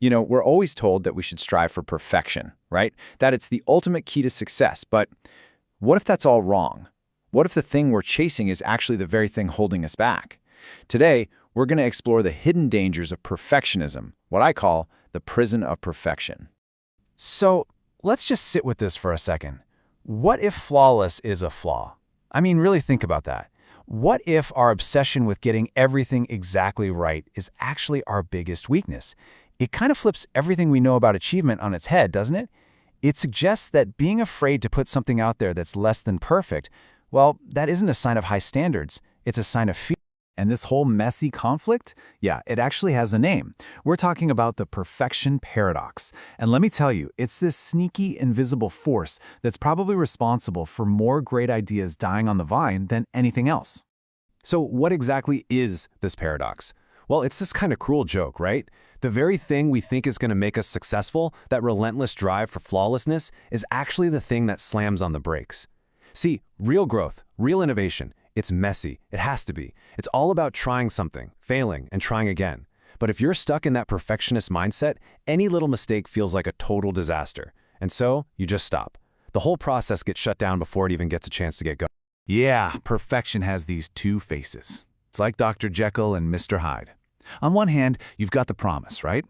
We're always told that we should strive for perfection, right? That it's the ultimate key to success. But what if that's all wrong? What if the thing we're chasing is actually the very thing holding us back? Today, we're going to explore the hidden dangers of perfectionism, what I call the prison of perfection. So let's just sit with this for a second. What if flawless is a flaw? I mean, really think about that. What if our obsession with getting everything exactly right is actually our biggest weakness? It kind of flips everything we know about achievement on its head, doesn't it? It suggests that being afraid to put something out there that's less than perfect, well, that isn't a sign of high standards. It's a sign of fear. And this whole messy conflict, yeah, it actually has a name. We're talking about the perfection paradox. And let me tell you, it's this sneaky, invisible force that's probably responsible for more great ideas dying on the vine than anything else. So what exactly is this paradox? Well, it's this kind of cruel joke, right? The very thing we think is going to make us successful, that relentless drive for flawlessness, is actually the thing that slams on the brakes. See, real growth, real innovation, it's messy. It has to be. It's all about trying something, failing, and trying again. But if you're stuck in that perfectionist mindset, any little mistake feels like a total disaster. And so, you just stop. The whole process gets shut down before it even gets a chance to get going. Yeah, perfection has these two faces. It's like Dr. Jekyll and Mr. Hyde. On one hand, you've got the promise, right?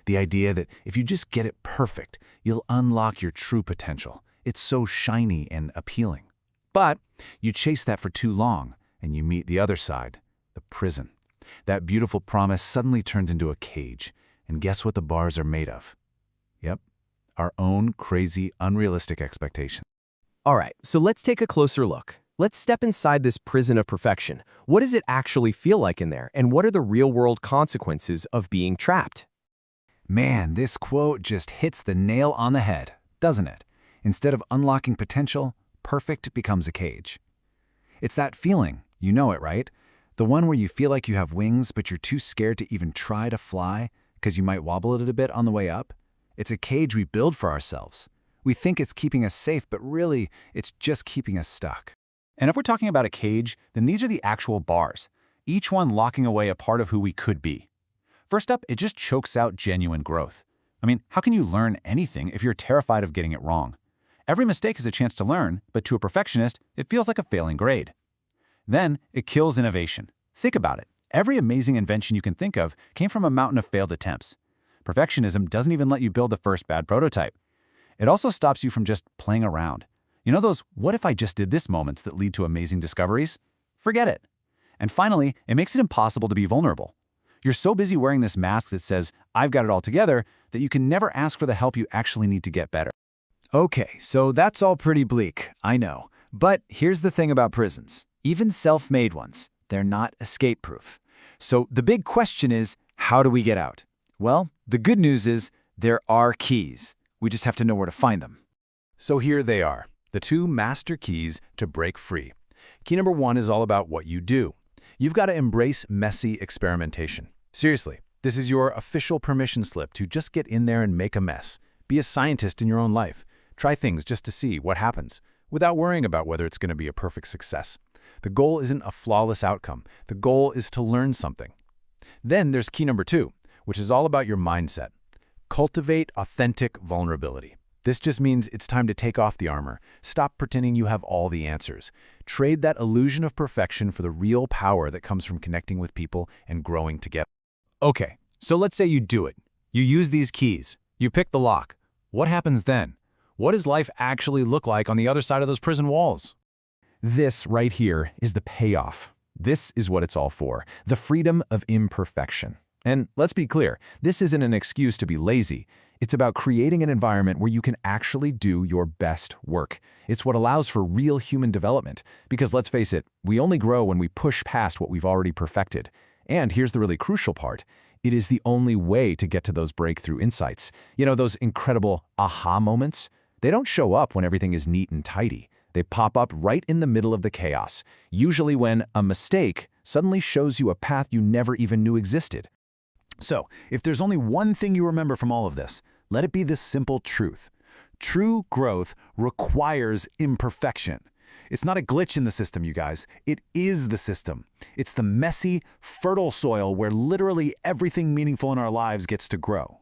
The idea that if you just get it perfect, you'll unlock your true potential. It's so shiny and appealing. But you chase that for too long, and you meet the other side, the prison. That beautiful promise suddenly turns into a cage, and guess what the bars are made of? Yep, our own crazy, unrealistic expectations. All right, so let's take a closer look. Let's step inside this prison of perfection. What does it actually feel like in there, and what are the real-world consequences of being trapped? Man, this quote just hits the nail on the head, doesn't it? Instead of unlocking potential, perfect becomes a cage. It's that feeling, you know it, right? The one where you feel like you have wings, but you're too scared to even try to fly because you might wobble it a bit on the way up. It's a cage we build for ourselves. We think it's keeping us safe, but really, it's just keeping us stuck. And if we're talking about a cage, then these are the actual bars, each one locking away a part of who we could be. First up, it just chokes out genuine growth. I mean, how can you learn anything if you're terrified of getting it wrong? Every mistake is a chance to learn, but to a perfectionist, it feels like a failing grade. Then, it kills innovation. Think about it. Every amazing invention you can think of came from a mountain of failed attempts. Perfectionism doesn't even let you build the first bad prototype. It also stops you from just playing around. You know those what if I just did this moments that lead to amazing discoveries? Forget it. And finally, it makes it impossible to be vulnerable. You're so busy wearing this mask that says, I've got it all together, that you can never ask for the help you actually need to get better. Okay, so that's all pretty bleak, I know. But here's the thing about prisons. Even self-made ones, they're not escape-proof. So the big question is, how do we get out? Well, the good news is there are keys. We just have to know where to find them. So here they are, the two master keys to break free. Key number 1 is all about what you do. You've got to embrace messy experimentation. Seriously, this is your official permission slip to just get in there and make a mess. Be a scientist in your own life. Try things just to see what happens, without worrying about whether it's going to be a perfect success. The goal isn't a flawless outcome. The goal is to learn something. Then there's key number 2, which is all about your mindset. Cultivate authentic vulnerability. This just means it's time to take off the armor. Stop pretending you have all the answers. Trade that illusion of perfection for the real power that comes from connecting with people and growing together. Okay, so let's say you do it. You use these keys. You pick the lock. What happens then? What does life actually look like on the other side of those prison walls? This right here is the payoff. This is what it's all for, the freedom of imperfection. And let's be clear, this isn't an excuse to be lazy. It's about creating an environment where you can actually do your best work. It's what allows for real human development. Because let's face it, we only grow when we push past what we've already perfected. And here's the really crucial part. It is the only way to get to those breakthrough insights. You know, those incredible aha moments? They don't show up when everything is neat and tidy. They pop up right in the middle of the chaos, usually when a mistake suddenly shows you a path you never even knew existed. So, if there's only one thing you remember from all of this, let it be this simple truth. True growth requires imperfection. It's not a glitch in the system, you guys. It is the system. It's the messy, fertile soil where literally everything meaningful in our lives gets to grow.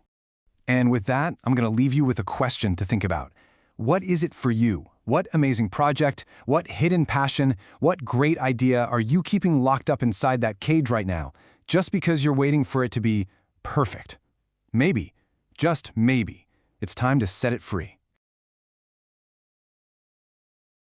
And with that, I'm going to leave you with a question to think about. What is it for you? What amazing project, what hidden passion, what great idea are you keeping locked up inside that cage right now, just because you're waiting for it to be perfect? Maybe, just maybe, it's time to set it free.